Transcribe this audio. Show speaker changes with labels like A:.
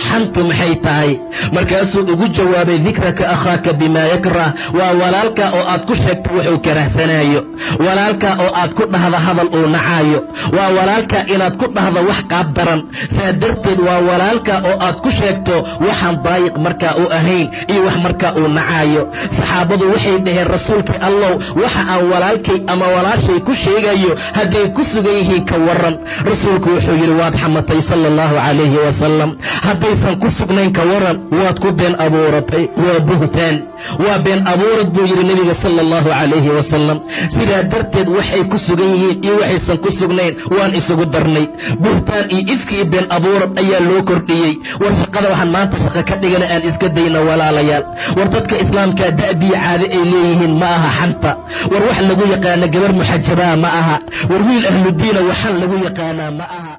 A: xantu maxay tahay? markaasuu ugu jawaabay dikraka akhaaka bimaa yakrah, waa walaalka oo aad ku sheegto wuxuu karahsanaayo, walaalka oo aad ku dhahda hadal uu nacaayo, waa walaalka inaad ku dhahdo wax qaab daran. saa darteed waa walaalka oo aad ku sheegto waxaan daayiq markaa u ahayn iyo wax markaa uu nacaayo. saxaabadu waxay dhaheen rasuulkii allow, waxa aan walaalkay ama walaashay ku sheegayo hadday ku sugan yihiin ka waran. rasuulku wuxuu yidhi waad xamatay sala allahu calayhi wasalam. haddaysan ku sugnayn ka waran, waad ku been abuuratay, waa buhtaan, waa been abuurad buu yidhi nebiga sala allahu calayhi wasalam. sidaa darteed waxay ku sugan yihiin iyo waxaysan ku sugnayn waan isugu darnay. buhtaan iyo ifki iyo been abuurad ayaa loo kordhiyey. war shaqada waxaan maanta shaqo ka dhigana aan iska dayna walaalayaal. war dadka islaamkaa da'biya caade ay leeyihiin ma aha xanta. war wax lagu yaqaana gabar muxajabaa ma aha. war wiil ahludiina waxaan lagu yaqaanaa ma aha.